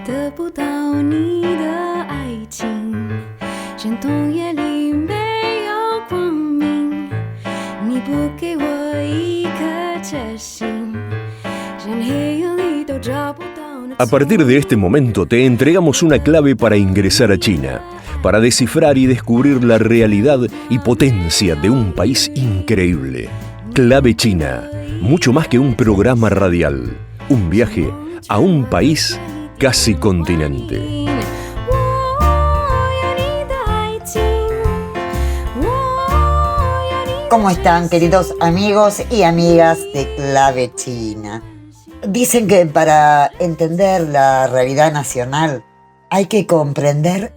得不到你的爱情，山洞夜里没有光明，你不给我一颗真心，山黑夜里都找不到那。 A partir de este momento te entregamos una clave para ingresar a China, para descifrar y descubrir la realidad y potencia de un país increíble. Clave China, mucho más que un programa radial, un viaje a un país casi continente. ¿Cómo están, queridos amigos y amigas de Clave China? Dicen que para entender la realidad nacional hay que comprender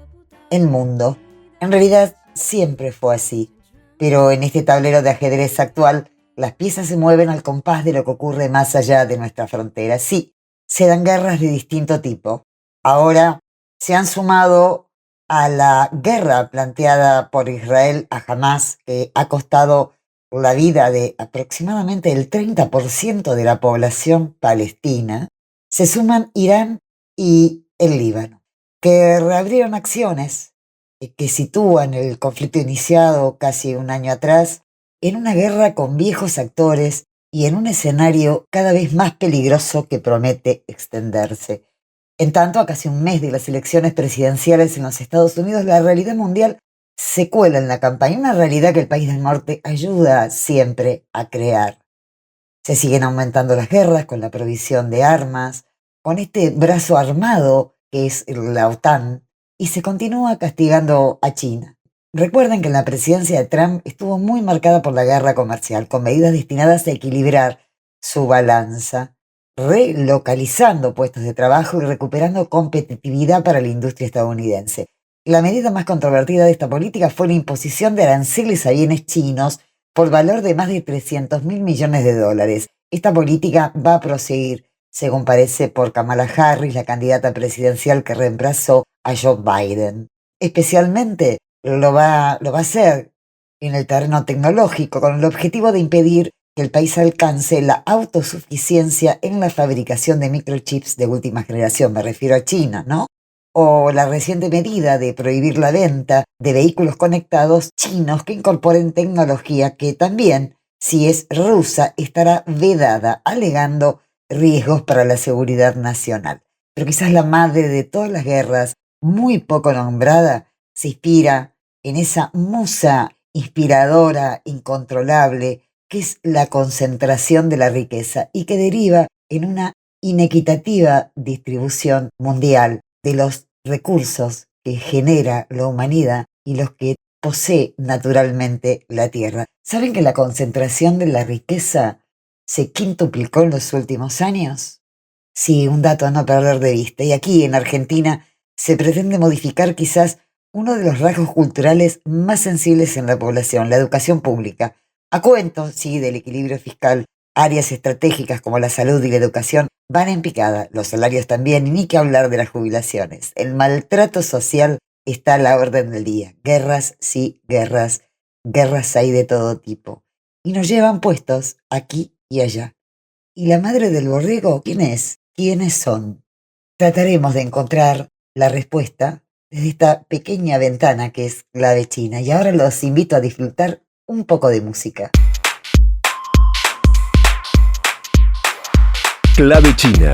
el mundo. En realidad siempre fue así, pero en este tablero de ajedrez actual las piezas se mueven al compás de lo que ocurre más allá de nuestra frontera. Sí, se dan guerras de distinto tipo. Ahora se han sumado a la guerra planteada por Israel a Hamás, que ha costado la vida de aproximadamente el 30% de la población palestina. Se suman Irán y el Líbano, que reabrieron acciones que sitúan el conflicto iniciado casi un año atrás en una guerra con viejos actores y en un escenario cada vez más peligroso que promete extenderse. En tanto, a casi un mes de las elecciones presidenciales en los Estados Unidos, la realidad mundial se cuela en la campaña, una realidad que el país del norte ayuda siempre a crear. Se siguen aumentando las guerras con la provisión de armas, con este brazo armado que es la OTAN, y se continúa castigando a China. Recuerden que la presidencia de Trump estuvo muy marcada por la guerra comercial, con medidas destinadas a equilibrar su balanza, relocalizando puestos de trabajo y recuperando competitividad para la industria estadounidense. La medida más controvertida de esta política fue la imposición de aranceles a bienes chinos por valor de más de $300.000 millones. Esta política va a proseguir, según parece, por Kamala Harris, la candidata presidencial que reemplazó a Joe Biden. Especialmente lo va a hacer en el terreno tecnológico, con el objetivo de impedir que el país alcance la autosuficiencia en la fabricación de microchips de última generación. Me refiero a China, ¿no? O la reciente medida de prohibir la venta de vehículos conectados chinos que incorporen tecnología que también, si es rusa, estará vedada, alegando riesgos para la seguridad nacional. Pero quizás la madre de todas las guerras, muy poco nombrada, se inspira en esa musa inspiradora, incontrolable, que es la concentración de la riqueza y que deriva en una inequitativa distribución mundial de los recursos que genera la humanidad y los que posee naturalmente la Tierra. ¿Saben que la concentración de la riqueza se quintuplicó en los últimos años? Sí, un dato a no perder de vista. Y aquí en Argentina se pretende modificar quizás uno de los rasgos culturales más sensibles en la población, la educación pública. A cuento, sí, del equilibrio fiscal, áreas estratégicas como la salud y la educación van en picada, los salarios también, y ni que hablar de las jubilaciones. El maltrato social está a la orden del día. Guerras, sí, guerras hay de todo tipo. Y nos llevan puestos aquí y allá. ¿Y la madre del borrego quién es? ¿Quiénes son? Trataremos de encontrar la respuesta desde esta pequeña ventana que es Clave China. Y ahora los invito a disfrutar un poco de música. Clave China.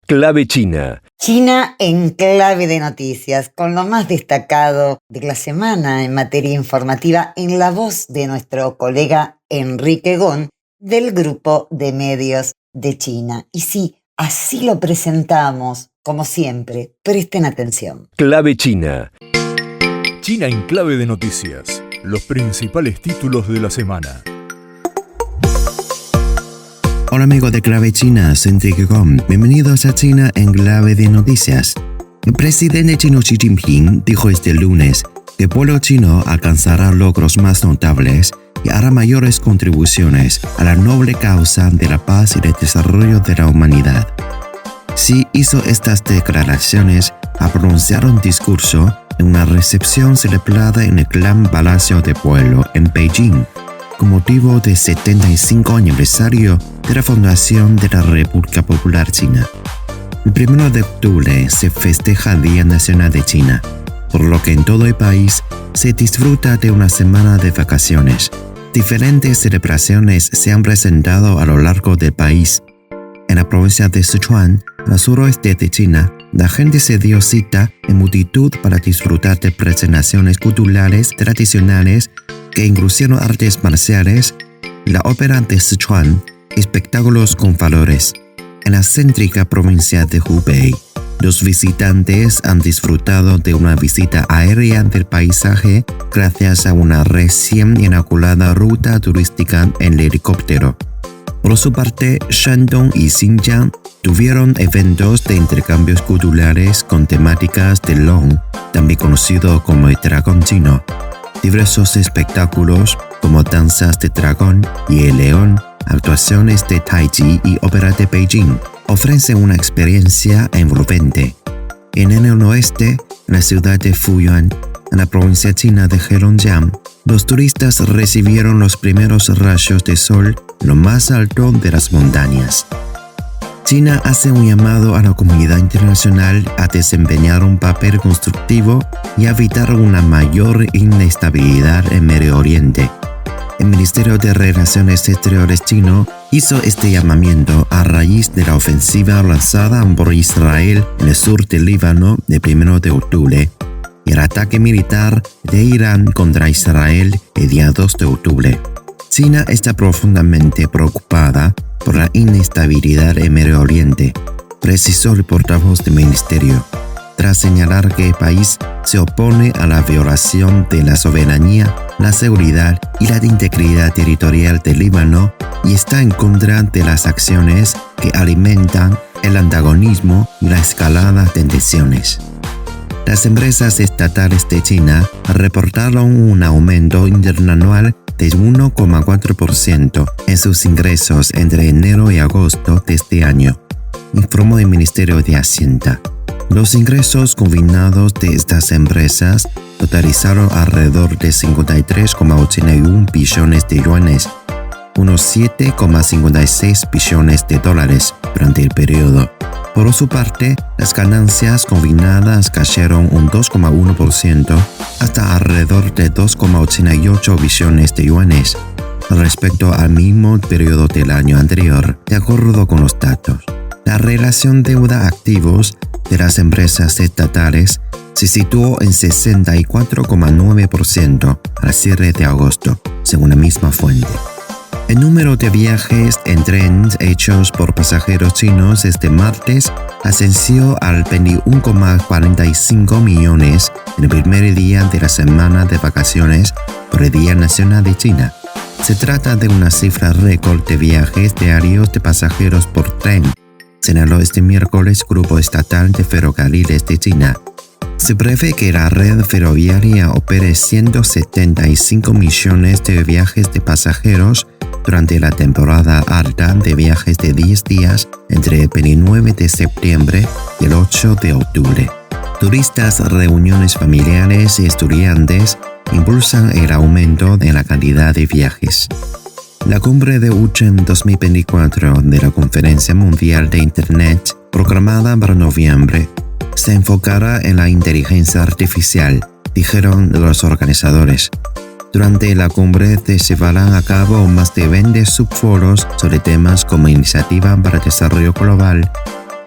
Clave China. China en clave de noticias, con lo más destacado de la semana en materia informativa en la voz de nuestro colega Enrique Gon del Grupo de Medios de China. Y sí, así lo presentamos, como siempre. Presten atención. Clave China. China en clave de noticias. Los principales títulos de la semana. Hola amigos de Clave China, soy Enrique Gon. Bienvenidos a China en clave de noticias. El presidente chino Xi Jinping dijo este lunes que el pueblo chino alcanzará logros más notables y hará mayores contribuciones a la noble causa de la paz y el desarrollo de la humanidad. Xi hizo estas declaraciones al pronunciar un discurso en una recepción celebrada en el Gran Palacio del Pueblo en Beijing, con motivo del 75 aniversario de la fundación de la República Popular China. El 1 de octubre se festeja el Día Nacional de China, por lo que en todo el país se disfruta de una semana de vacaciones. Diferentes celebraciones se han presentado a lo largo del país. En la provincia de Sichuan, al suroeste de China, la gente se dio cita en multitud para disfrutar de presentaciones culturales tradicionales que incluyeron artes marciales, la ópera de Sichuan, espectáculos con valores. En la céntrica provincia de Hubei, los visitantes han disfrutado de una visita aérea del paisaje gracias a una recién inaugurada ruta turística en helicóptero. Por su parte, Shandong y Xinjiang tuvieron eventos de intercambios culturales con temáticas de Long, también conocido como el dragón chino. Diversos espectáculos como danzas de dragón y el león, actuaciones de Tai Chi y ópera de Beijing ofrecen una experiencia envolvente. En el oeste, en la ciudad de Fuyuan, en la provincia china de Heilongjiang, los turistas recibieron los primeros rayos de sol en lo más alto de las montañas. China hace un llamado a la comunidad internacional a desempeñar un papel constructivo y a evitar una mayor inestabilidad en Medio Oriente. El Ministerio de Relaciones Exteriores chino hizo este llamamiento a raíz de la ofensiva lanzada por Israel en el sur del Líbano el 1 de octubre y el ataque militar de Irán contra Israel el día 2 de octubre. China está profundamente preocupada por la inestabilidad en Medio Oriente, precisó el portavoz del ministerio, tras señalar que el país se opone a la violación de la soberanía, la seguridad y la integridad territorial del Líbano y está en contra de las acciones que alimentan el antagonismo y la escalada de tensiones. Las empresas estatales de China reportaron un aumento interanual de 1,4% en sus ingresos entre enero y agosto de este año, informó el Ministerio de Hacienda. Los ingresos combinados de estas empresas totalizaron alrededor de 53,81 billones de yuanes, unos 7,56 billones de dólares durante el periodo. Por su parte, las ganancias combinadas cayeron un 2,1% hasta alrededor de 2,88 billones de yuanes respecto al mismo periodo del año anterior, de acuerdo con los datos. La relación deuda-activos de las empresas estatales se situó en 64,9% al cierre de agosto, según la misma fuente. El número de viajes en tren hechos por pasajeros chinos este martes ascendió al 21,45 millones en el primer día de la semana de vacaciones por el Día Nacional de China. Se trata de una cifra récord de viajes diarios de pasajeros por tren, señaló este miércoles Grupo Estatal de Ferrocarriles de China. Se prevé que la red ferroviaria opere 175 millones de viajes de pasajeros durante la temporada alta de viajes de 10 días entre el 29 de septiembre y el 8 de octubre. Turistas, reuniones familiares y estudiantes impulsan el aumento de la cantidad de viajes. La cumbre de UCHEM 2024 de la Conferencia Mundial de Internet, programada para noviembre, se enfocará en la inteligencia artificial, dijeron los organizadores. Durante la cumbre se llevarán a cabo más de 20 subforos sobre temas como iniciativa para el desarrollo global,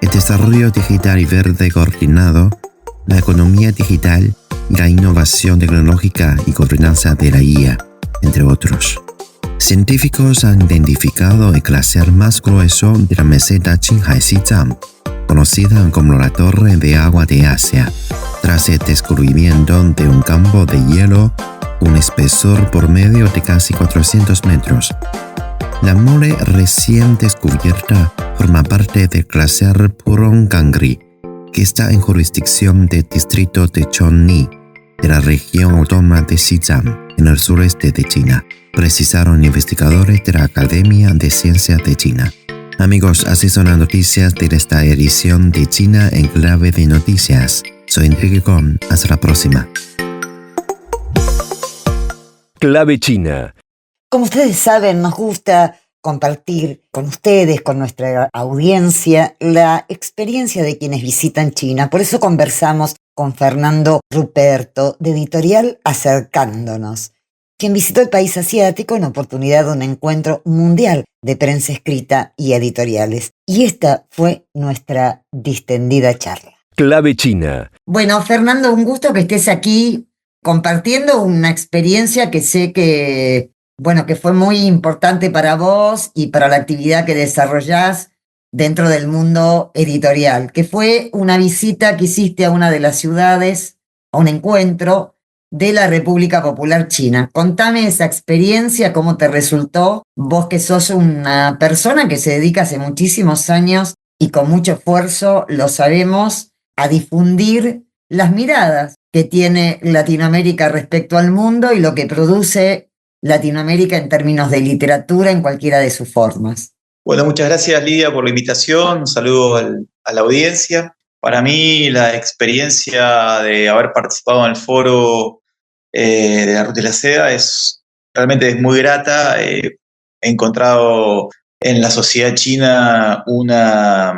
el desarrollo digital y verde coordinado, la economía digital y la innovación tecnológica y gobernanza de la IA, entre otros. Científicos han identificado el glaciar más grueso de la meseta Qinghai-Xizang, conocida como la Torre de Agua de Asia, tras el descubrimiento de un campo de hielo con un espesor por medio de casi 400 metros. La mole recién descubierta forma parte del glaciar Purong Kangri, que está en jurisdicción del distrito de Chongni, de la región autónoma de Xizang, en el sureste de China, precisaron investigadores de la Academia de Ciencias de China. Amigos, así son las noticias de esta edición de China en Clave de Noticias. Soy Enrique Con. Hasta la próxima. Clave China. Como ustedes saben, nos gusta compartir con ustedes, con nuestra audiencia, la experiencia de quienes visitan China. Por eso conversamos con Fernando Ruperto, de Editorial Acercándonos, quien visitó el país asiático en oportunidad de un encuentro mundial de prensa escrita y editoriales. Y esta fue nuestra distendida charla. Clave China. Bueno, Fernando, un gusto que estés aquí compartiendo una experiencia que sé que fue muy importante para vos y para la actividad que desarrollás dentro del mundo editorial, que fue una visita que hiciste a una de las ciudades, a un encuentro de la República Popular China. Contame esa experiencia, cómo te resultó, vos que sos una persona que se dedica hace muchísimos años y con mucho esfuerzo, lo sabemos, a difundir las miradas que tiene Latinoamérica respecto al mundo y lo que produce Latinoamérica en términos de literatura en cualquiera de sus formas. Bueno, muchas gracias Lidia por la invitación, un saludo a la audiencia. Para mí la experiencia de haber participado en el foro de la Ruta de la Seda realmente es muy grata. He encontrado en la sociedad china una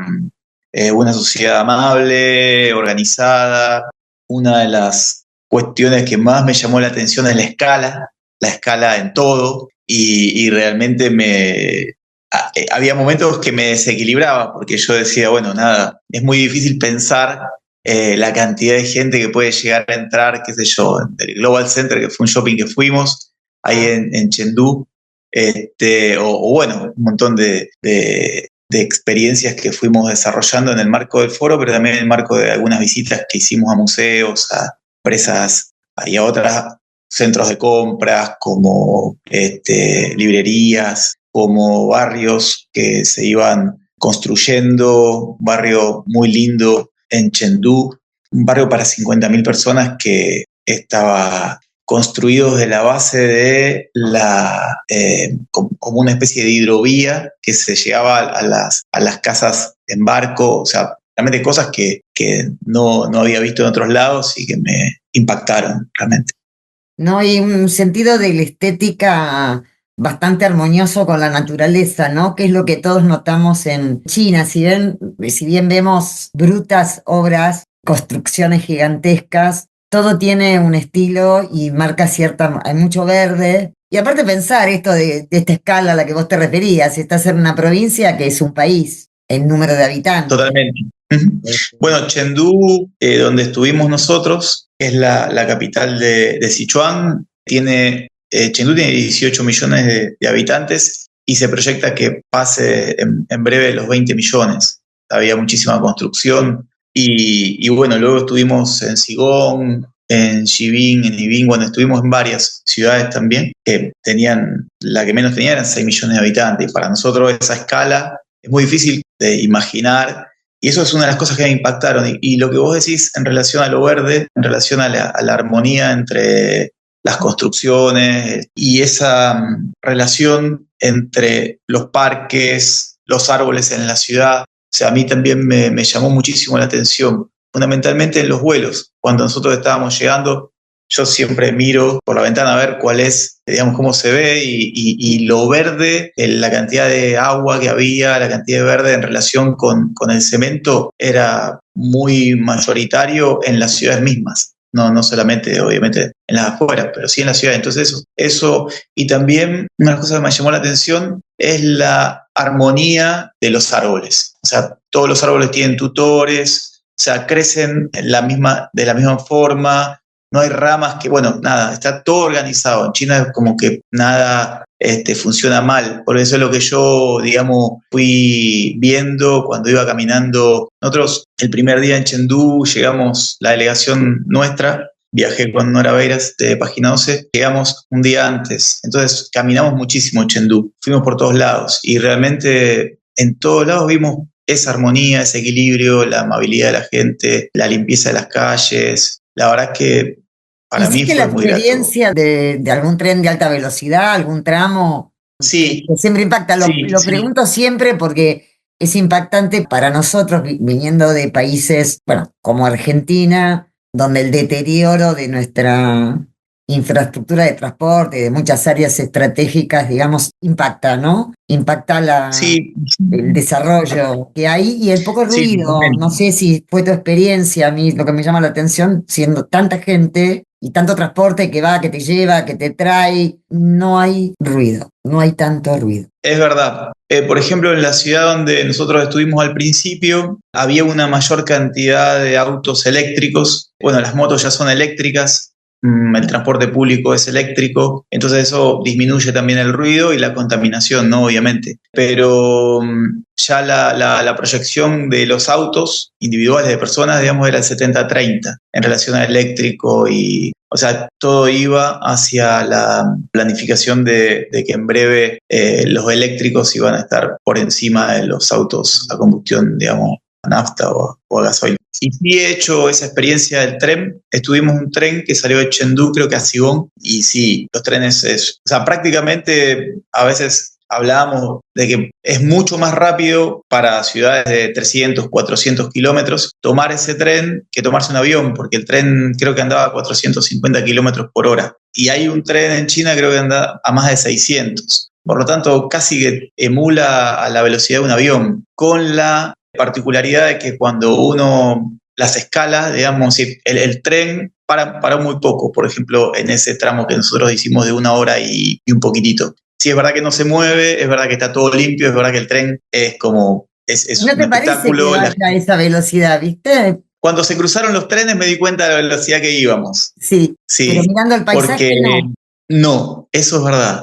sociedad amable, organizada. Una de las cuestiones que más me llamó la atención es la escala en todo, y realmente había momentos que me desequilibraba, porque yo decía, bueno, nada, es muy difícil pensar la cantidad de gente que puede llegar a entrar, qué sé yo, en el Global Center, que fue un shopping que fuimos, ahí en Chengdu, o bueno, un montón de experiencias que fuimos desarrollando en el marco del foro, pero también en el marco de algunas visitas que hicimos a museos, a empresas y a otros centros de compras, como librerías, como barrios que se iban construyendo, un barrio muy lindo en Chengdu, un barrio para 50.000 personas que estaba construido de la base de como una especie de hidrovía que se llegaba a las casas en barco, o sea, realmente cosas que no había visto en otros lados y que me impactaron realmente. No hay un sentido de la estética bastante armonioso con la naturaleza, ¿no? Que es lo que todos notamos en China. Si bien vemos brutas obras, construcciones gigantescas, todo tiene un estilo y marca hay mucho verde. Y aparte pensar esto de esta escala a la que vos te referías, estás en una provincia que es un país, el número de habitantes. Totalmente. Bueno, Chengdu, donde estuvimos nosotros, es la capital de Sichuan. Chengdu tiene 18 millones de habitantes y se proyecta que pase en breve los 20 millones. Había muchísima construcción y bueno, luego estuvimos en Sigong, en Xibin, en Yibin, bueno, estuvimos en varias ciudades también que la que menos tenía eran 6 millones de habitantes. Y para nosotros esa escala es muy difícil de imaginar. Y eso es una de las cosas que me impactaron. Y lo que vos decís en relación a lo verde, en relación a la armonía entre las construcciones y esa relación entre los parques, los árboles en la ciudad, o sea, a mí también me llamó muchísimo la atención, fundamentalmente en los vuelos. Cuando nosotros estábamos llegando, yo siempre miro por la ventana a ver cuál es, digamos, cómo se ve y lo verde, la cantidad de agua que había, la cantidad de verde en relación con el cemento era muy mayoritario en las ciudades mismas. No solamente, obviamente, en las afueras, pero sí en la ciudad. Entonces eso, y también una de las cosas que me llamó la atención es la armonía de los árboles. O sea, todos los árboles tienen tutores, o sea, crecen de la misma forma, no hay ramas bueno, nada, está todo organizado. En China es como que nada funciona mal. Por eso es lo que yo, digamos, fui viendo cuando iba caminando. Nosotros, el primer día en Chengdu, llegamos, la delegación nuestra, viajé con Nora Beiras de Página 12, llegamos un día antes. Entonces caminamos muchísimo en Chengdu, fuimos por todos lados y realmente en todos lados vimos esa armonía, ese equilibrio, la amabilidad de la gente, la limpieza de las calles. La verdad es que para mí fue muy grato. ¿Hiciste la experiencia de algún tren de alta velocidad, algún tramo? Sí. Que siempre impacta. Lo pregunto siempre porque es impactante para nosotros viniendo de países, bueno, como Argentina, donde el deterioro de nuestra infraestructura de transporte, de muchas áreas estratégicas, digamos, impacta, ¿no? Impacta el desarrollo que hay y el poco ruido. Sí, no sé si fue tu experiencia, a mí lo que me llama la atención, siendo tanta gente y tanto transporte que va, que te lleva, que te trae, no hay ruido, no hay tanto ruido. Es verdad. Por ejemplo, en la ciudad donde nosotros estuvimos al principio, había una mayor cantidad de autos eléctricos. Bueno, las motos ya son eléctricas, el transporte público es eléctrico, entonces eso disminuye también el ruido y la contaminación, ¿no? Obviamente. Pero ya la proyección de los autos individuales de personas, digamos, era el 70-30 en relación al eléctrico y, o sea, todo iba hacia la planificación de que en breve los eléctricos iban a estar por encima de los autos a combustión, digamos, a nafta o a gasoil. Y sí he hecho esa experiencia del tren. Estuvimos en un tren que salió de Chengdu, creo que a Sigong, y sí, los trenes o sea, prácticamente a veces hablábamos de que es mucho más rápido para ciudades de 300, 400 kilómetros tomar ese tren que tomarse un avión, porque el tren creo que andaba a 450 kilómetros por hora. Y hay un tren en China creo que anda a más de 600. Por lo tanto, casi que emula a la velocidad de un avión, con la particularidad de que cuando uno las escala, digamos, el tren para muy poco, por ejemplo, en ese tramo que nosotros hicimos de 1 hora y un poquitito. Sí, es verdad que no se mueve, es verdad que está todo limpio, es verdad que el tren es como, es ¿No un te parece espectáculo. Que vaya a esa velocidad, viste? Cuando se cruzaron los trenes me di cuenta de la velocidad que íbamos. Sí, pero mirando el paisaje porque no, eso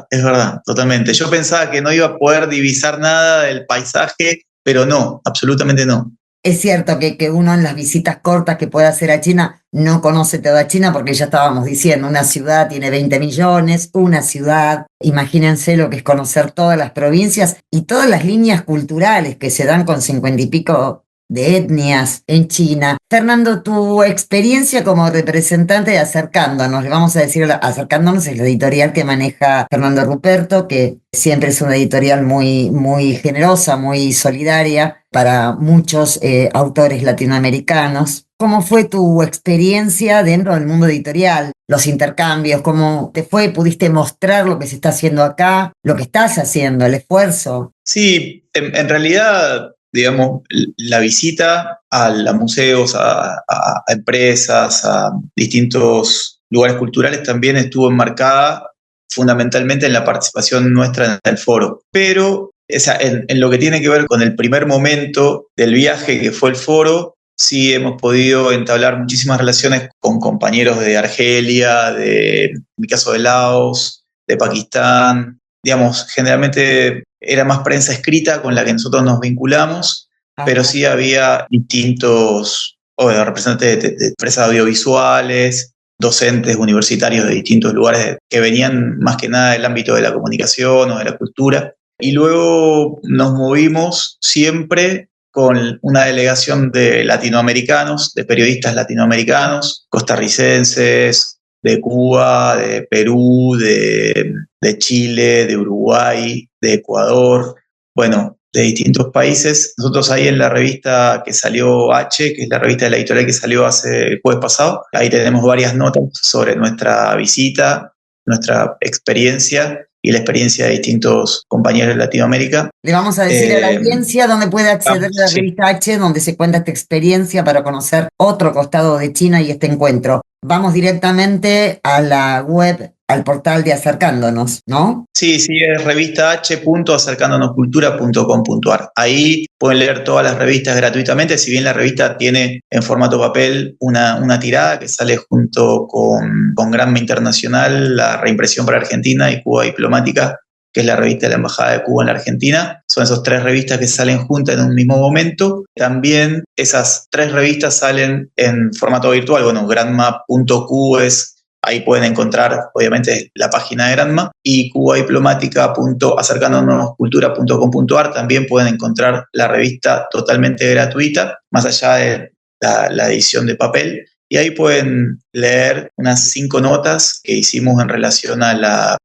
es verdad, totalmente. Yo pensaba que no iba a poder divisar nada del paisaje, pero no, absolutamente no. Es cierto que uno en las visitas cortas que puede hacer a China no conoce toda China porque ya estábamos diciendo, una ciudad tiene 20 millones, una ciudad, imagínense lo que es conocer todas las provincias y todas las líneas culturales que se dan con 50 y pico de etnias en China. Fernando, tu experiencia como representante de Acercándonos, le vamos a decir, Acercándonos es la editorial que maneja Fernando Ruperto, que siempre es una editorial muy, muy generosa, muy solidaria para muchos autores latinoamericanos. ¿Cómo fue tu experiencia dentro del mundo editorial? Los intercambios, ¿cómo te fue? ¿Pudiste mostrar lo que se está haciendo acá? ¿Lo que estás haciendo? ¿El esfuerzo? Sí, en realidad, digamos, la visita a museos, a empresas, a distintos lugares culturales también estuvo enmarcada fundamentalmente en la participación nuestra en el foro. Pero en lo que tiene que ver con el primer momento del viaje que fue el foro, sí hemos podido entablar muchísimas relaciones con compañeros de Argelia, en mi caso de Laos, de Pakistán. Digamos, generalmente era más prensa escrita con la que nosotros nos vinculamos, pero sí había distintos representantes de empresas audiovisuales, docentes universitarios de distintos lugares que venían más que nada del ámbito de la comunicación o de la cultura. Y luego nos movimos siempre con una delegación de latinoamericanos, de periodistas latinoamericanos, costarricenses, de Cuba, de Perú, de Chile, de Uruguay, de Ecuador, bueno, de distintos países. Nosotros ahí en la revista que salió H, que es la revista de la editorial que salió el jueves pasado, ahí tenemos varias notas sobre nuestra visita, nuestra experiencia y la experiencia de distintos compañeros de Latinoamérica. Le vamos a decir a la audiencia dónde puede acceder a la revista H, donde se cuenta esta experiencia para conocer otro costado de China y este encuentro. Vamos directamente a la web, al portal de Acercándonos, ¿no? Sí, es revista.h.acercándonoscultura.com.ar. Ahí pueden leer todas las revistas gratuitamente, si bien la revista tiene en formato papel una tirada que sale junto con Granma Internacional, la reimpresión para Argentina y Cuba Diplomática, que es la revista de la Embajada de Cuba en la Argentina. Son esas 3 revistas que salen juntas en un mismo momento. También esas 3 revistas salen en formato virtual. Bueno, granma.cu ahí pueden encontrar, obviamente, la página de Granma, y cubadiplomática.acercándonoscultura.com.ar también pueden encontrar la revista totalmente gratuita, más allá de la edición de papel. Y ahí pueden leer unas 5 notas que hicimos en relación a la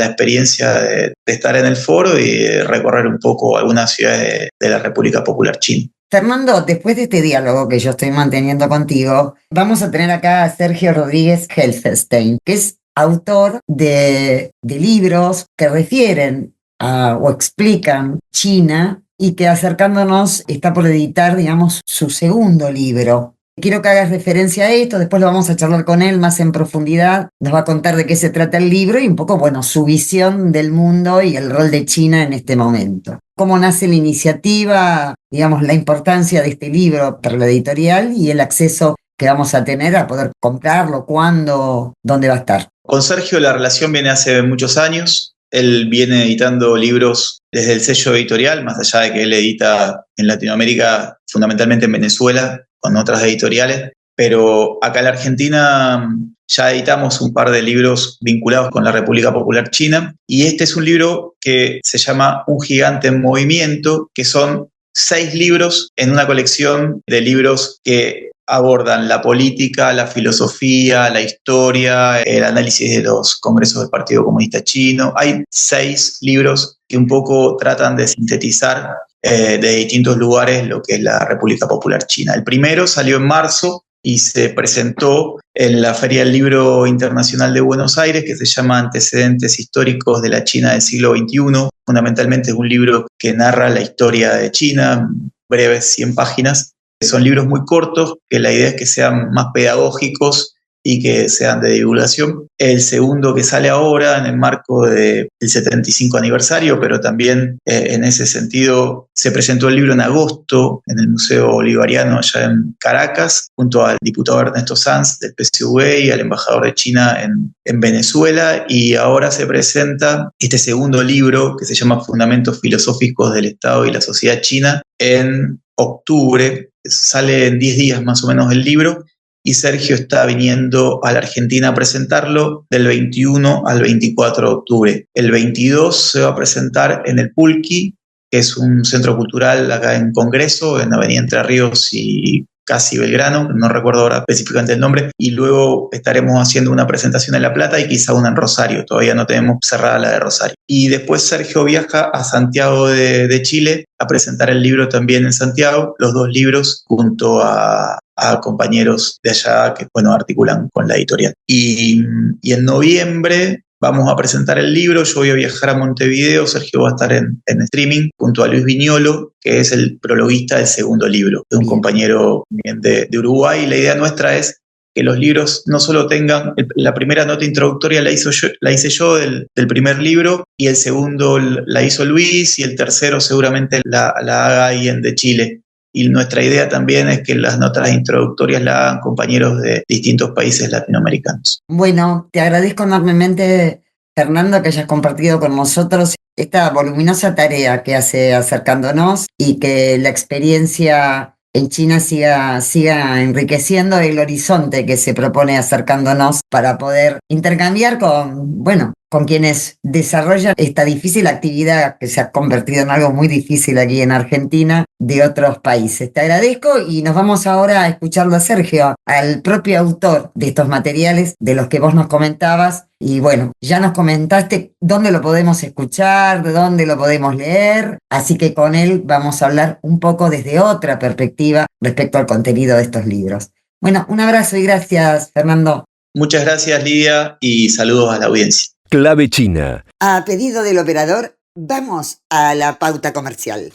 experiencia de estar en el foro y de recorrer un poco algunas ciudades de la República Popular China. Fernando, después de este diálogo que yo estoy manteniendo contigo, vamos a tener acá a Sergio Rodríguez Helfenstein, que es autor de libros que refieren o explican China y que Acercándonos está por editar, digamos, su segundo libro. Quiero que hagas referencia a esto, después lo vamos a charlar con él más en profundidad, nos va a contar de qué se trata el libro y un poco, su visión del mundo y el rol de China en este momento. Cómo nace la iniciativa, digamos, la importancia de este libro para la editorial y el acceso que vamos a tener a poder comprarlo, cuándo, dónde va a estar. Con Sergio la relación viene hace muchos años. Él viene editando libros desde el sello editorial, más allá de que él edita en Latinoamérica, fundamentalmente en Venezuela, con otras editoriales, pero acá en la Argentina ya editamos un par de libros vinculados con la República Popular China, y este es un libro que se llama Un gigante en movimiento, que son 6 libros en una colección de libros que abordan la política, la filosofía, la historia, el análisis de los congresos del Partido Comunista Chino. Hay 6 libros que un poco tratan de sintetizar de distintos lugares lo que es la República Popular China. El primero salió en marzo y se presentó en la Feria del Libro Internacional de Buenos Aires, que se llama Antecedentes históricos de la China del siglo XXI. Fundamentalmente es un libro que narra la historia de China, breves 100 páginas. Son libros muy cortos, que la idea es que sean más pedagógicos y que sean de divulgación. El segundo, que sale ahora en el marco del 75 aniversario, pero también en ese sentido se presentó el libro en agosto en el Museo Bolivariano allá en Caracas, junto al diputado Ernesto Sanz del PSUV y al embajador de China en Venezuela, y ahora se presenta este segundo libro que se llama Fundamentos Filosóficos del Estado y la Sociedad China en octubre. Sale en 10 días más o menos el libro, y Sergio está viniendo a la Argentina a presentarlo del 21 al 24 de octubre. El 22 se va a presentar en el Pulqui, que es un centro cultural acá en Congreso, en Avenida Entre Ríos y casi Belgrano, no recuerdo ahora específicamente el nombre, y luego estaremos haciendo una presentación en La Plata y quizá una en Rosario. Todavía no tenemos cerrada la de Rosario. Y después Sergio viaja a Santiago de Chile a presentar el libro también en Santiago, los 2 libros junto a a compañeros de allá que, bueno, articulan con la editorial. Y en noviembre vamos a presentar el libro. Yo voy a viajar a Montevideo, Sergio va a estar en streaming junto a Luis Viñolo, que es el prologuista del segundo libro, de un compañero de Uruguay. La idea nuestra es que los libros no solo tengan, la primera nota introductoria la hice yo del primer libro, y el segundo la hizo Luis, y el tercero seguramente la haga alguien de Chile. Y nuestra idea también es que las notas introductorias la hagan compañeros de distintos países latinoamericanos. Bueno, te agradezco enormemente, Fernando, que hayas compartido con nosotros esta voluminosa tarea que hace Acercándonos, y que la experiencia en China siga enriqueciendo el horizonte que se propone Acercándonos, para poder intercambiar con quienes desarrollan esta difícil actividad que se ha convertido en algo muy difícil aquí en Argentina, de otros países. Te agradezco, y nos vamos ahora a escucharlo a Sergio, al propio autor de estos materiales de los que vos nos comentabas. Y bueno, ya nos comentaste dónde lo podemos escuchar, de dónde lo podemos leer, así que con él vamos a hablar un poco desde otra perspectiva respecto al contenido de estos libros. Bueno, un abrazo y gracias, Fernando. Muchas gracias, Lidia, y saludos a la audiencia. Clave China. A pedido del operador, vamos a la pauta comercial.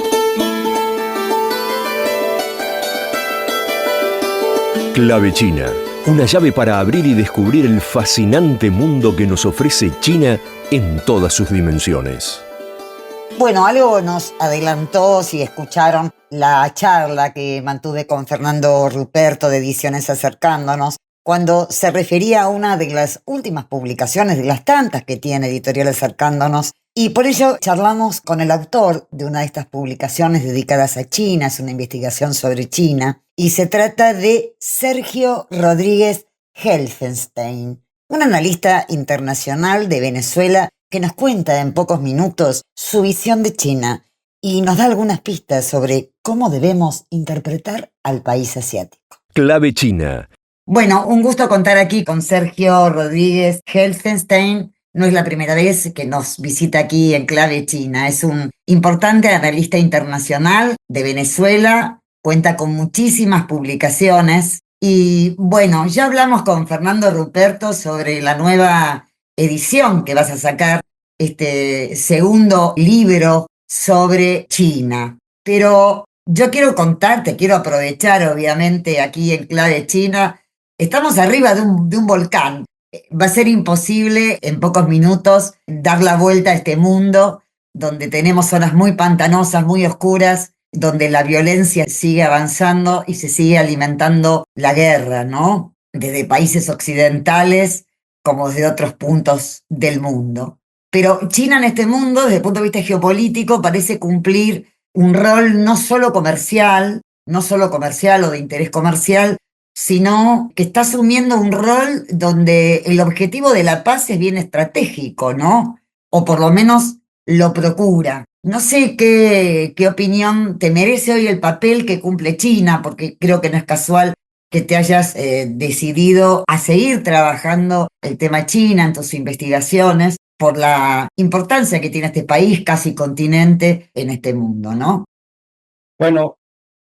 Clave China. Una llave para abrir y descubrir el fascinante mundo que nos ofrece China en todas sus dimensiones. Bueno, algo nos adelantó, si escucharon la charla que mantuve con Fernando Ruperto de Ediciones Acercándonos, cuando se refería a una de las últimas publicaciones, de las tantas que tiene Editorial Acercándonos, y por ello charlamos con el autor de una de estas publicaciones dedicadas a China. Es una investigación sobre China, y se trata de Sergio Rodríguez Helfenstein, un analista internacional de Venezuela que nos cuenta en pocos minutos su visión de China y nos da algunas pistas sobre cómo debemos interpretar al país asiático. Clave China. Bueno, un gusto contar aquí con Sergio Rodríguez Helfenstein. No es la primera vez que nos visita aquí en Clave China. Es un importante analista internacional de Venezuela, cuenta con muchísimas publicaciones. Y bueno, ya hablamos con Fernando Ruperto sobre la nueva edición que vas a sacar, este segundo libro sobre China. Pero yo quiero contarte, quiero aprovechar obviamente aquí en Clave China. Estamos arriba de un volcán. Va a ser imposible en pocos minutos dar la vuelta a este mundo donde tenemos zonas muy pantanosas, muy oscuras, donde la violencia sigue avanzando y se sigue alimentando la guerra, ¿no? Desde países occidentales como desde otros puntos del mundo. Pero China en este mundo, desde el punto de vista geopolítico, parece cumplir un rol no solo comercial o de interés comercial, sino que está asumiendo un rol donde el objetivo de la paz es bien estratégico, ¿no? O por lo menos lo procura. No sé qué opinión te merece hoy el papel que cumple China, porque creo que no es casual que te hayas decidido a seguir trabajando el tema China en tus investigaciones, por la importancia que tiene este país, casi continente, en este mundo, ¿no? Bueno,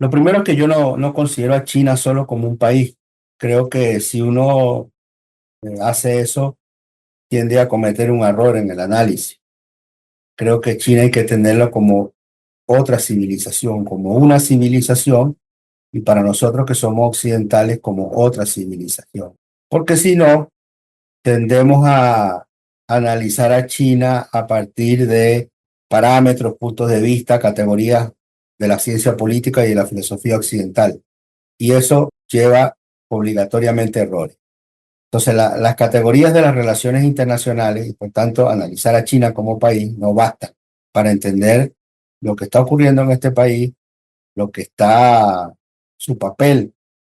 lo primero es que yo no considero a China solo como un país. Creo que si uno hace eso, tiende a cometer un error en el análisis. Creo que China hay que tenerlo como otra civilización, como una civilización, y para nosotros que somos occidentales como otra civilización. Porque si no, tendemos a analizar a China a partir de parámetros, puntos de vista, categorías de la ciencia política y de la filosofía occidental. Y eso lleva obligatoriamente errores. Entonces, las categorías de las relaciones internacionales, y por tanto, analizar a China como país no basta para entender lo que está ocurriendo en este país, lo que está su papel,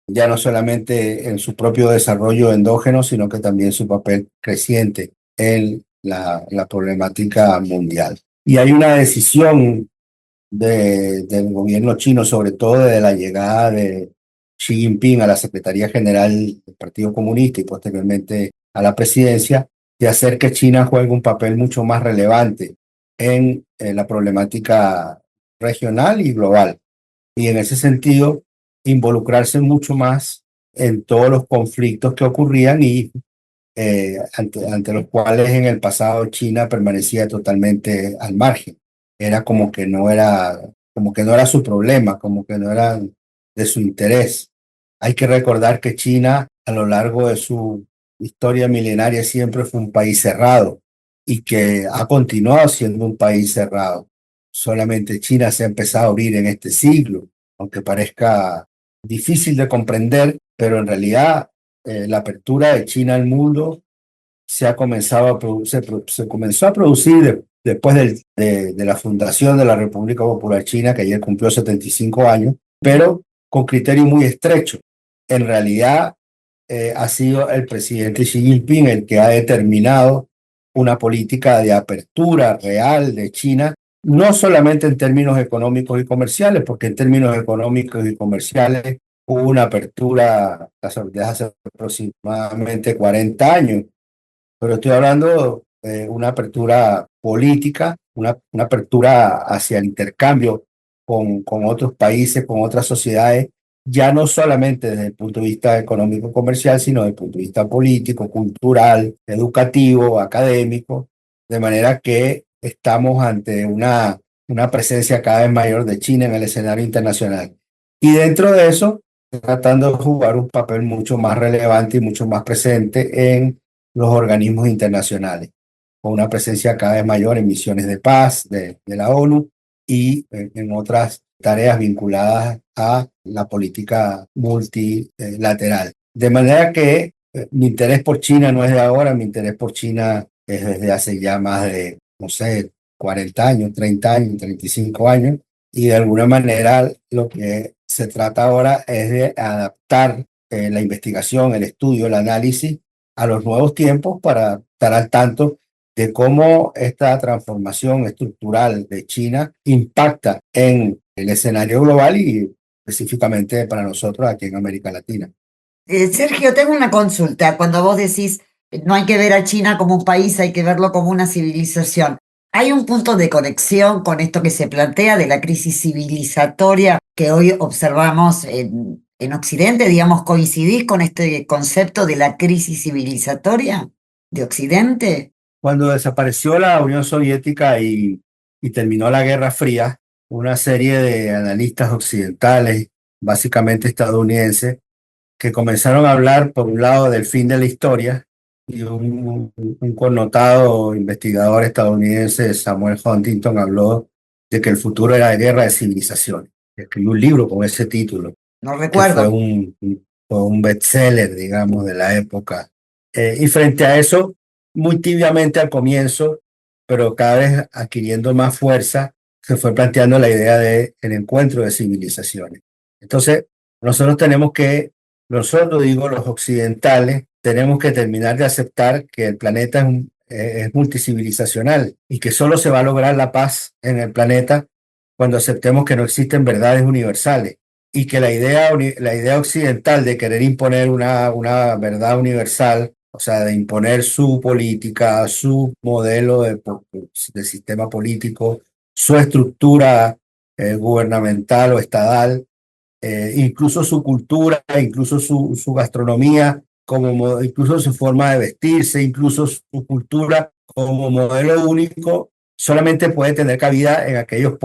ya no solamente en su propio desarrollo endógeno, sino que también su papel creciente en la problemática mundial. Y hay una decisión del gobierno chino, sobre todo de la llegada de Xi Jinping a la Secretaría General del Partido Comunista y posteriormente a la presidencia, de hacer que China juegue un papel mucho más relevante en la problemática regional y global. Y en ese sentido, involucrarse mucho más en todos los conflictos que ocurrían y ante los cuales en el pasado China permanecía totalmente al margen. Era como que no era su problema, como que no era de su interés. Hay que recordar que China a lo largo de su historia milenaria siempre fue un país cerrado y que ha continuado siendo un país cerrado. Solamente China se ha empezado a abrir en este siglo, aunque parezca difícil de comprender, pero en realidad la apertura de China al mundo se comenzó a producir después de la fundación de la República Popular China, que ayer cumplió 75 años, pero con criterio muy estrecho. En realidad ha sido el presidente Xi Jinping el que ha determinado una política de apertura real de China, no solamente en términos económicos y comerciales, porque en términos económicos y comerciales hubo una apertura desde hace aproximadamente 40 años, pero estoy hablando de una apertura política, una apertura hacia el intercambio con otros países, con otras sociedades, ya no solamente desde el punto de vista económico comercial, sino desde el punto de vista político, cultural, educativo, académico, de manera que estamos ante una presencia cada vez mayor de China en el escenario internacional. Y dentro de eso, tratando de jugar un papel mucho más relevante y mucho más presente en los organismos internacionales, con una presencia cada vez mayor en misiones de paz de la ONU y en otras tareas vinculadas a la política multilateral. De manera que mi interés por China no es de ahora, mi interés por China es desde hace ya más de, no sé, 40 años, 30 años, 35 años, y de alguna manera lo que se trata ahora es de adaptar la investigación, el estudio, el análisis a los nuevos tiempos para estar al tanto de cómo esta transformación estructural de China impacta en el escenario global y específicamente para nosotros aquí en América Latina. Sergio, tengo una consulta. Cuando vos decís no hay que ver a China como un país, hay que verlo como una civilización. ¿Hay un punto de conexión con esto que se plantea de la crisis civilizatoria que hoy observamos en Occidente? Digamos, ¿coincidís con este concepto de la crisis civilizatoria de Occidente? Cuando desapareció la Unión Soviética y terminó la Guerra Fría, una serie de analistas occidentales, básicamente estadounidenses, que comenzaron a hablar, por un lado, del fin de la historia, y un connotado investigador estadounidense, Samuel Huntington, habló de que el futuro era de guerra de civilizaciones. Escribió un libro con ese título. No Que recuerdo. fue un bestseller, digamos, de la época. Y frente a eso, muy tibiamente al comienzo, pero cada vez adquiriendo más fuerza, se fue planteando la idea del encuentro de civilizaciones. Entonces, nosotros digo los occidentales, tenemos que terminar de aceptar que el planeta es multicivilizacional y que solo se va a lograr la paz en el planeta cuando aceptemos que no existen verdades universales y que la idea occidental de querer imponer una verdad universal, o sea, de imponer su política, su modelo de sistema político, su estructura gubernamental o estadal, incluso su cultura, incluso su gastronomía, incluso su forma de vestirse, incluso su cultura como modelo único, solamente puede tener cabida en aquellos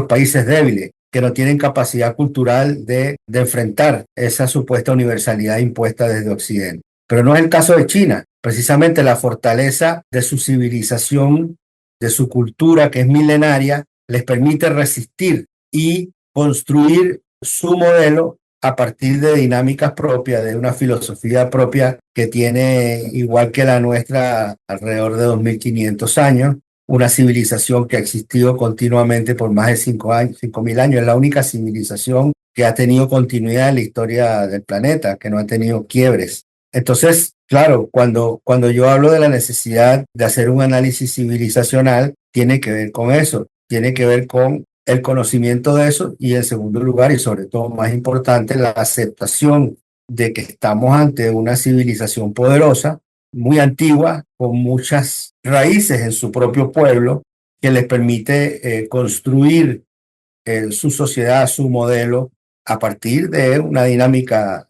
países débiles que no tienen capacidad cultural de enfrentar esa supuesta universalidad impuesta desde Occidente. Pero no es el caso de China. Precisamente la fortaleza de su civilización, de su cultura que es milenaria, les permite resistir y construir su modelo a partir de dinámicas propias, de una filosofía propia que tiene, igual que la nuestra, alrededor de 2500 años, una civilización que ha existido continuamente por más de 5.000 años. Es la única civilización que ha tenido continuidad en la historia del planeta, que no ha tenido quiebres. Entonces, claro, cuando yo hablo de la necesidad de hacer un análisis civilizacional, tiene que ver con eso, tiene que ver con el conocimiento de eso y, en segundo lugar, y sobre todo más importante, la aceptación de que estamos ante una civilización poderosa, muy antigua, con muchas raíces en su propio pueblo, que les permite construir su sociedad, su modelo, a partir de una dinámica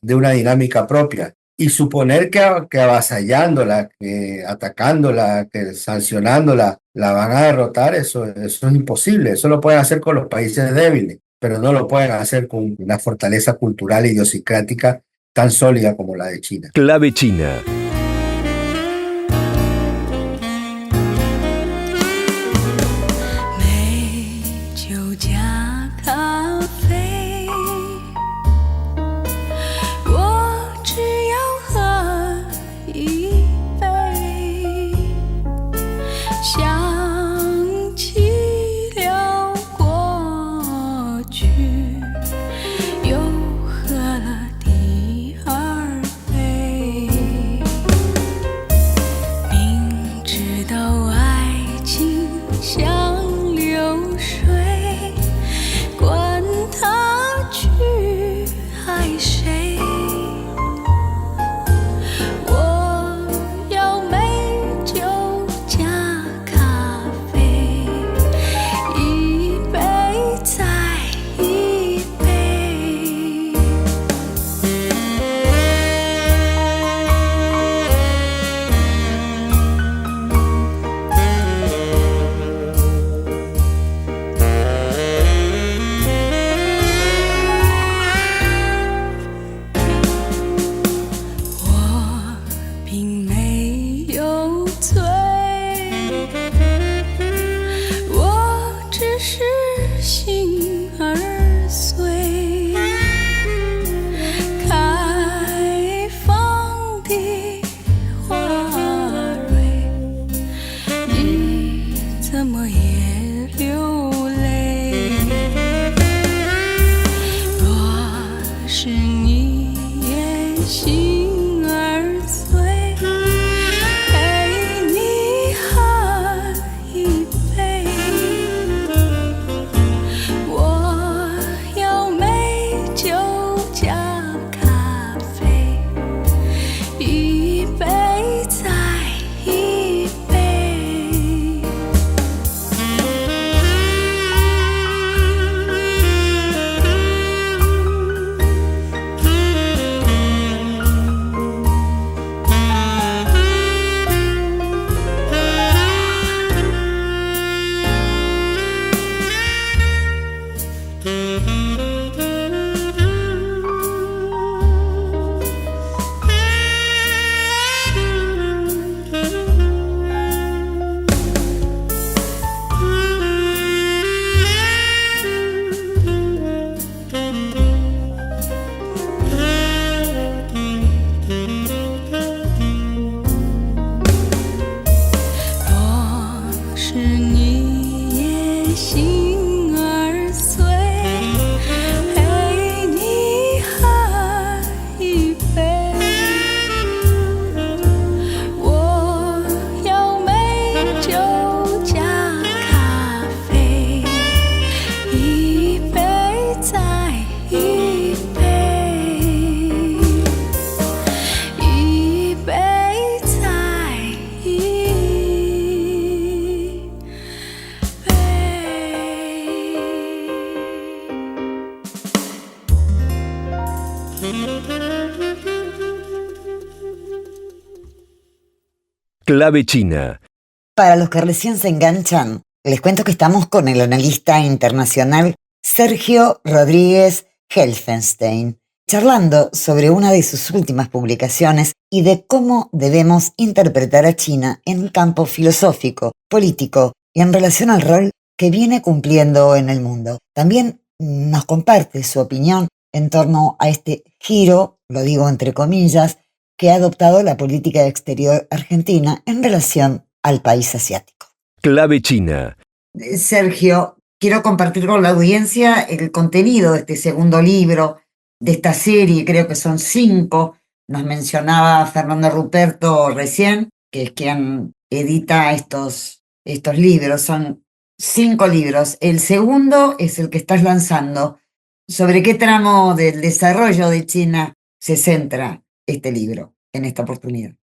propia. Y suponer que avasallándola, que atacándola, que sancionándola, la van a derrotar, eso es imposible. Eso lo pueden hacer con los países débiles, pero no lo pueden hacer con una fortaleza cultural e idiosincrática tan sólida como la de China. Clave China. Clave China. Para los que recién se enganchan, les cuento que estamos con el analista internacional Sergio Rodríguez Helfenstein, charlando sobre una de sus últimas publicaciones y de cómo debemos interpretar a China en el campo filosófico, político y en relación al rol que viene cumpliendo en el mundo. También nos comparte su opinión en torno a este giro, lo digo entre comillas, que ha adoptado la política exterior argentina en relación al país asiático. Clave China. Sergio, quiero compartir con la audiencia el contenido de este segundo libro, de esta serie, creo que son 5. Nos mencionaba Fernando Ruperto recién, que es quien edita estos libros. Son 5 libros. El segundo es el que estás lanzando. ¿Sobre qué tramo del desarrollo de China se centra este libro en esta oportunidad?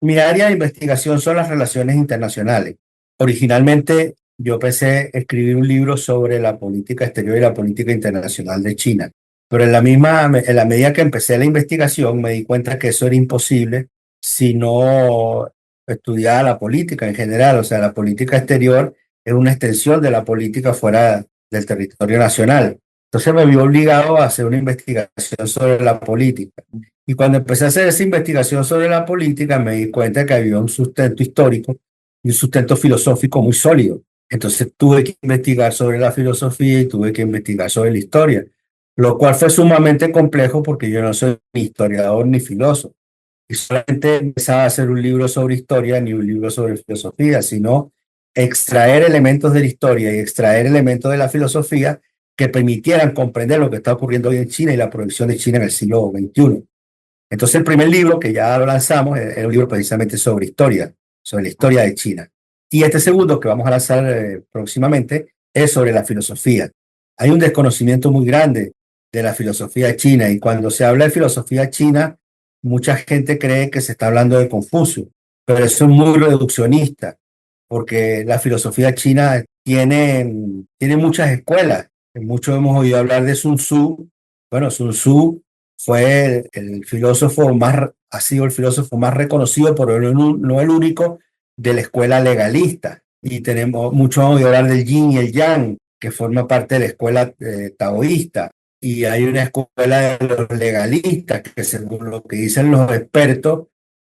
Mi área de investigación son las relaciones internacionales. Originalmente yo pensé escribir un libro sobre la política exterior y la política internacional de China, Pero en la medida que empecé la investigación, me di cuenta que eso era imposible si no estudiaba la política en general. O sea, la política exterior es una extensión de la política fuera del territorio nacional. Entonces me vi obligado a hacer una investigación sobre la política. Y cuando empecé a hacer esa investigación sobre la política, me di cuenta que había un sustento histórico y un sustento filosófico muy sólido. Entonces tuve que investigar sobre la filosofía y tuve que investigar sobre la historia, lo cual fue sumamente complejo porque yo no soy ni historiador ni filósofo. Y solamente empezaba a hacer un libro sobre historia ni un libro sobre filosofía, sino extraer elementos de la historia y extraer elementos de la filosofía que permitieran comprender lo que está ocurriendo hoy en China y la proyección de China en el siglo XXI. Entonces el primer libro, que ya lo lanzamos, es un libro precisamente sobre historia, sobre la historia de China. Y este segundo, que vamos a lanzar próximamente, es sobre la filosofía. Hay un desconocimiento muy grande de la filosofía china, y cuando se habla de filosofía china, mucha gente cree que se está hablando de Confucio, pero eso es muy reduccionista, porque la filosofía china tiene muchas escuelas. Muchos hemos oído hablar de Sun Tzu. Bueno, Sun Tzu fue ha sido el filósofo más reconocido, pero no el único, de la escuela legalista. Y muchos hemos oído hablar del yin y el yang, que forma parte de la escuela taoísta. Y hay una escuela de los legalistas, que según lo que dicen los expertos,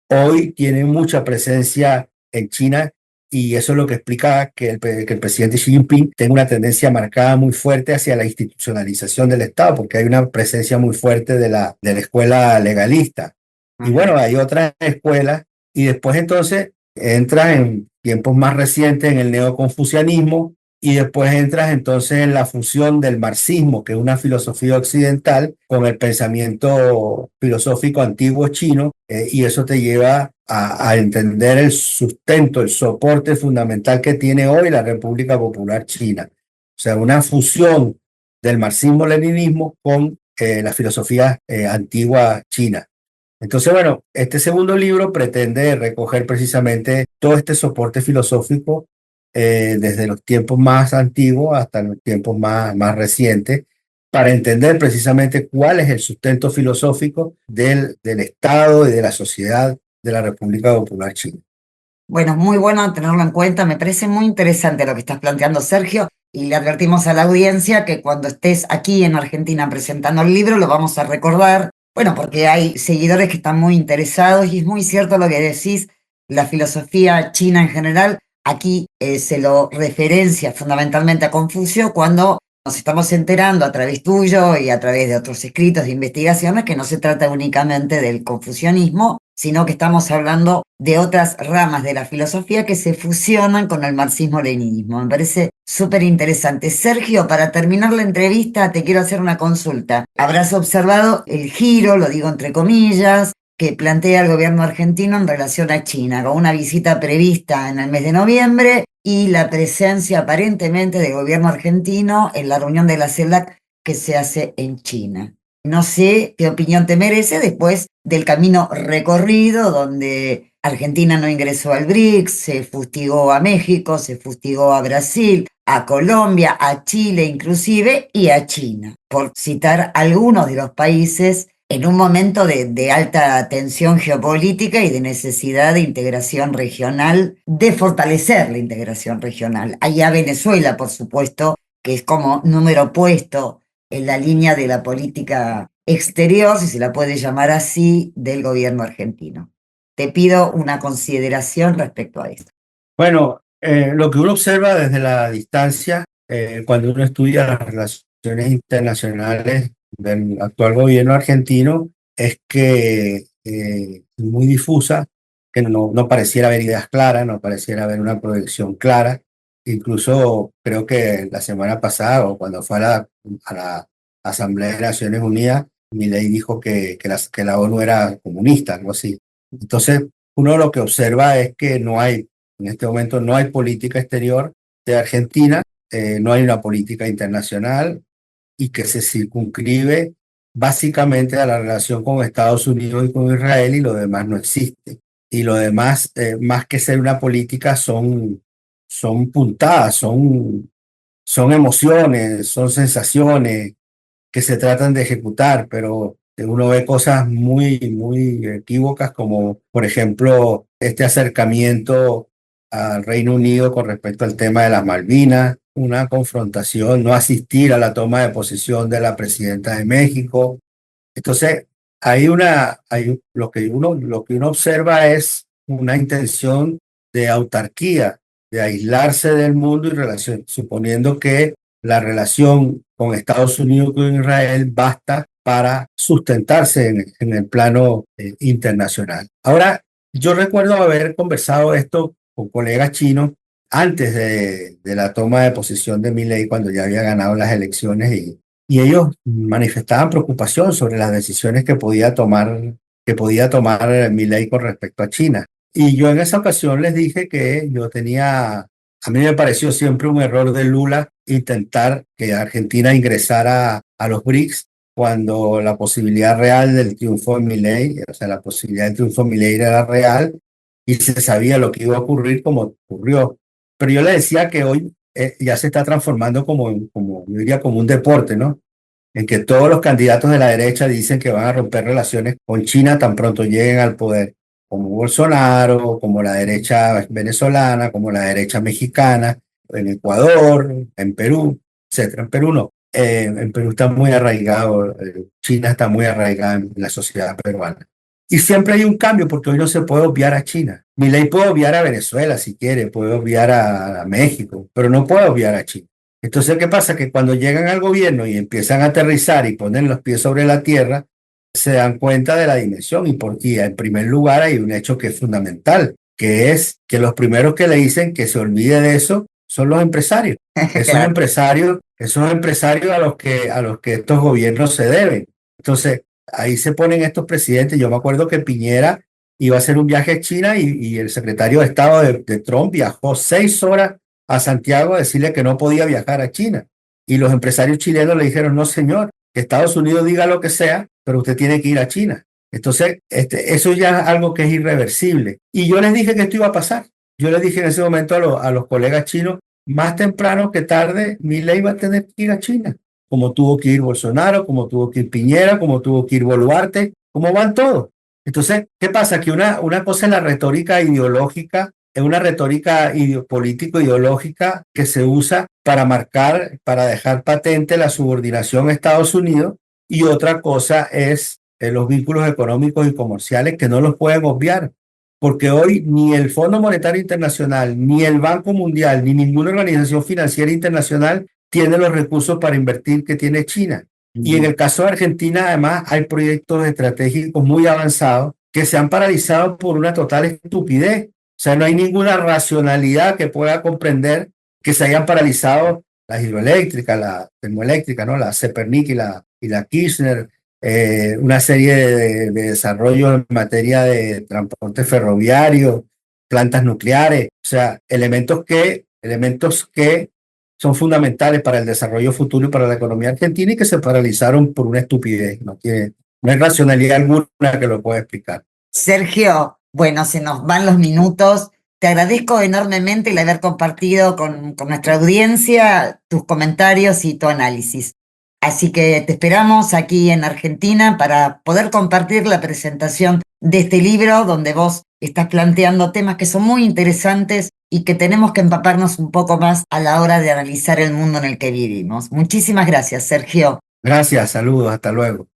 hoy tiene mucha presencia en China, y eso es lo que explica que el presidente Xi Jinping tenga una tendencia marcada muy fuerte hacia la institucionalización del Estado, porque hay una presencia muy fuerte de la escuela legalista. Y bueno, hay otras escuelas, y después entonces entras en tiempos más recientes en el neoconfucianismo, y después entras entonces en la fusión del marxismo, que es una filosofía occidental, con el pensamiento filosófico antiguo chino, y eso te lleva a entender el sustento, el soporte fundamental que tiene hoy la República Popular China. O sea, una fusión del marxismo-leninismo con la filosofía antigua china. Entonces, bueno, este segundo libro pretende recoger precisamente todo este soporte filosófico desde los tiempos más antiguos hasta los tiempos más recientes, para entender precisamente cuál es el sustento filosófico del Estado y de la sociedad de la República Popular China. Bueno, muy bueno tenerlo en cuenta. Me parece muy interesante lo que estás planteando, Sergio, y le advertimos a la audiencia que cuando estés aquí en Argentina presentando el libro lo vamos a recordar. Bueno, porque hay seguidores que están muy interesados, y es muy cierto lo que decís, la filosofía china en general. Aquí se lo referencia fundamentalmente a Confucio, cuando nos estamos enterando a través tuyo y a través de otros escritos de investigaciones que no se trata únicamente del confucianismo, sino que estamos hablando de otras ramas de la filosofía que se fusionan con el marxismo-leninismo. Me parece súper interesante. Sergio, para terminar la entrevista, te quiero hacer una consulta. Habrás observado el giro, lo digo entre comillas, que plantea el gobierno argentino en relación a China, con una visita prevista en el mes de noviembre y la presencia aparentemente del gobierno argentino en la reunión de la CELAC que se hace en China. No sé qué opinión te merece después del camino recorrido, donde Argentina no ingresó al BRICS, se fustigó a México, se fustigó a Brasil, a Colombia, a Chile inclusive, y a China, por citar algunos de los países en un momento de alta tensión geopolítica y de necesidad de integración regional, de fortalecer la integración regional. Allá Venezuela, por supuesto, que es como número opuesto en la línea de la política exterior, si se la puede llamar así, del gobierno argentino. Te pido una consideración respecto a esto. Bueno, lo que uno observa desde la distancia, cuando uno estudia las relaciones internacionales del actual gobierno argentino, es que es muy difusa, que no pareciera haber ideas claras, no pareciera haber una proyección clara. Incluso creo que la semana pasada, o cuando fue a la Asamblea de Naciones Unidas, Milei dijo que la ONU era comunista, algo así. Entonces, uno lo que observa es que en este momento no hay política exterior de Argentina, no hay una política internacional, y que se circunscribe básicamente a la relación con Estados Unidos y con Israel, y lo demás no existe. Y lo demás, más que ser una política, son puntadas, son emociones, son sensaciones que se tratan de ejecutar, pero uno ve cosas muy, muy equívocas, como por ejemplo este acercamiento al Reino Unido con respecto al tema de las Malvinas, una confrontación, no asistir a la toma de posesión de la presidenta de México. Entonces, lo que uno observa es una intención de autarquía, de aislarse del mundo suponiendo que la relación con Estados Unidos y con Israel basta para sustentarse en el plano internacional. Ahora, yo recuerdo haber conversado esto con colegas chinos antes de la toma de posesión de Milei, cuando ya había ganado las elecciones, y ellos manifestaban preocupación sobre las decisiones que podía tomar Milei con respecto a China. Y yo en esa ocasión les dije que a mí me pareció siempre un error de Lula intentar que Argentina ingresara a los BRICS cuando la posibilidad real del triunfo de Milei, o sea, la posibilidad del triunfo de Milei era real y se sabía lo que iba a ocurrir como ocurrió. Pero yo le decía que hoy ya se está transformando yo diría, como un deporte, ¿no? En que todos los candidatos de la derecha dicen que van a romper relaciones con China tan pronto lleguen al poder, como Bolsonaro, como la derecha venezolana, como la derecha mexicana, en Ecuador, en Perú, etcétera. En Perú no. En Perú está muy arraigado, China está muy arraigada en la sociedad peruana. Y siempre hay un cambio, porque hoy no se puede obviar a China. Milei puede obviar a Venezuela si quiere, puede obviar a México, pero no puede obviar a China. Entonces, ¿qué pasa? Que cuando llegan al gobierno y empiezan a aterrizar y ponen los pies sobre la tierra, se dan cuenta de la dimensión. Y en primer lugar hay un hecho que es fundamental, que es que los primeros que le dicen que se olvide de eso son los empresarios. Esos empresarios a los que estos gobiernos se deben. Entonces, ahí se ponen estos presidentes. Yo me acuerdo que Piñera iba a hacer un viaje a China y el secretario de Estado de Trump viajó 6 horas a Santiago a decirle que no podía viajar a China. Y los empresarios chilenos le dijeron, no señor, que Estados Unidos diga lo que sea, pero usted tiene que ir a China. Entonces, eso ya es algo que es irreversible. Y yo les dije que esto iba a pasar. Yo les dije en ese momento a los colegas chinos, más temprano que tarde, Milei va a tener que ir a China, como tuvo que ir Bolsonaro, como tuvo que ir Piñera, como tuvo que ir Boluarte, como van todos. Entonces, ¿qué pasa? Que una cosa es la retórica ideológica, es una retórica político-ideológica que se usa para dejar patente la subordinación a Estados Unidos, y otra cosa es los vínculos económicos y comerciales que no los pueden obviar, porque hoy ni el Fondo Monetario Internacional, ni el Banco Mundial, ni ninguna organización financiera internacional tiene los recursos para invertir que tiene China. Y en el caso de Argentina, además, hay proyectos estratégicos muy avanzados que se han paralizado por una total estupidez. O sea, no hay ninguna racionalidad que pueda comprender que se hayan paralizado la hidroeléctrica, la termoeléctrica, ¿no? La Cepernic y la Kirchner, una serie de desarrollos en materia de transporte ferroviario, plantas nucleares, o sea, elementos que son fundamentales para el desarrollo futuro y para la economía argentina, y que se paralizaron por una estupidez. No hay racionalidad alguna que lo pueda explicar. Sergio, bueno, se nos van los minutos. Te agradezco enormemente el haber compartido con nuestra audiencia tus comentarios y tu análisis. Así que te esperamos aquí en Argentina para poder compartir la presentación de este libro, donde vos estás planteando temas que son muy interesantes y que tenemos que empaparnos un poco más a la hora de analizar el mundo en el que vivimos. Muchísimas gracias, Sergio. Gracias, saludos, hasta luego.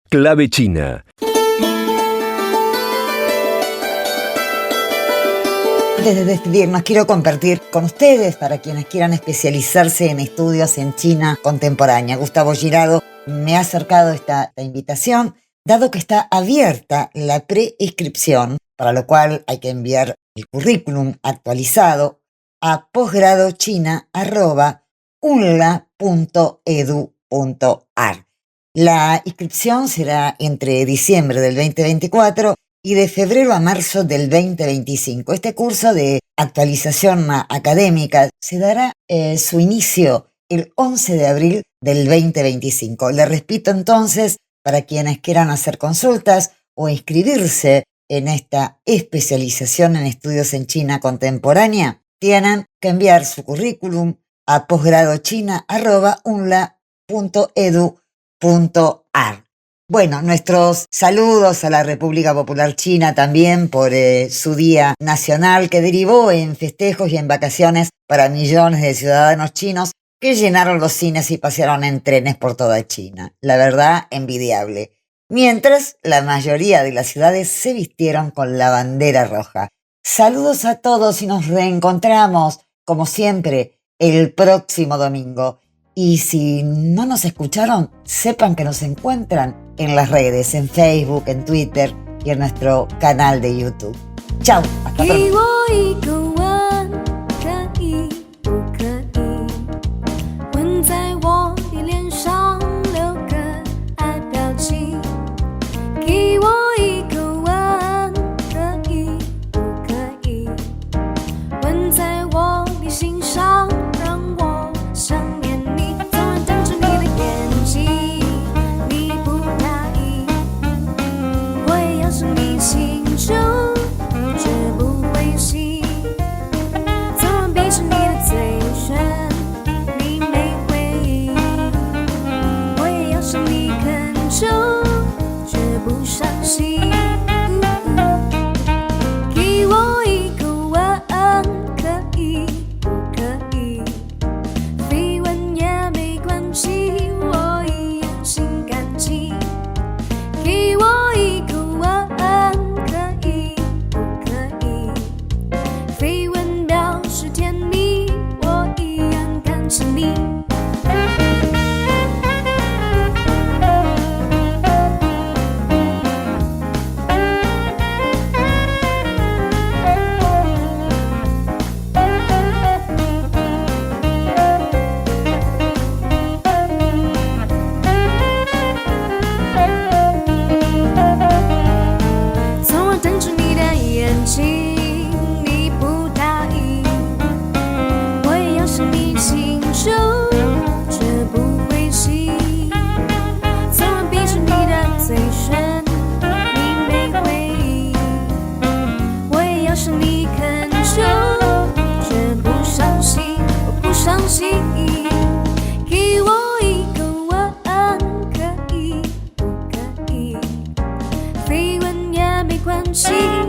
Clave China. Antes de despedirnos, quiero compartir con ustedes, para quienes quieran especializarse en estudios en China contemporánea. Gustavo Girado me ha acercado esta invitación, dado que está abierta la preinscripción, para lo cual hay que enviar el currículum actualizado a posgradochina@unla.edu.ar. La inscripción será entre diciembre del 2024 y de febrero a marzo del 2025. Este curso de actualización académica se dará su inicio el 11 de abril del 2025. Le repito entonces, para quienes quieran hacer consultas o inscribirse en esta especialización en estudios en China contemporánea, tienen que enviar su currículum a posgradochina@unla.edu.ar. Bueno, nuestros saludos a la República Popular China también por su Día Nacional, que derivó en festejos y en vacaciones para millones de ciudadanos chinos que llenaron los cines y pasearon en trenes por toda China. La verdad, envidiable. Mientras, la mayoría de las ciudades se vistieron con la bandera roja. Saludos a todos y nos reencontramos, como siempre, el próximo domingo. Y si no nos escucharon, sepan que nos encuentran en las redes, en Facebook, en Twitter y en nuestro canal de YouTube. Chao, hasta pronto. 关系。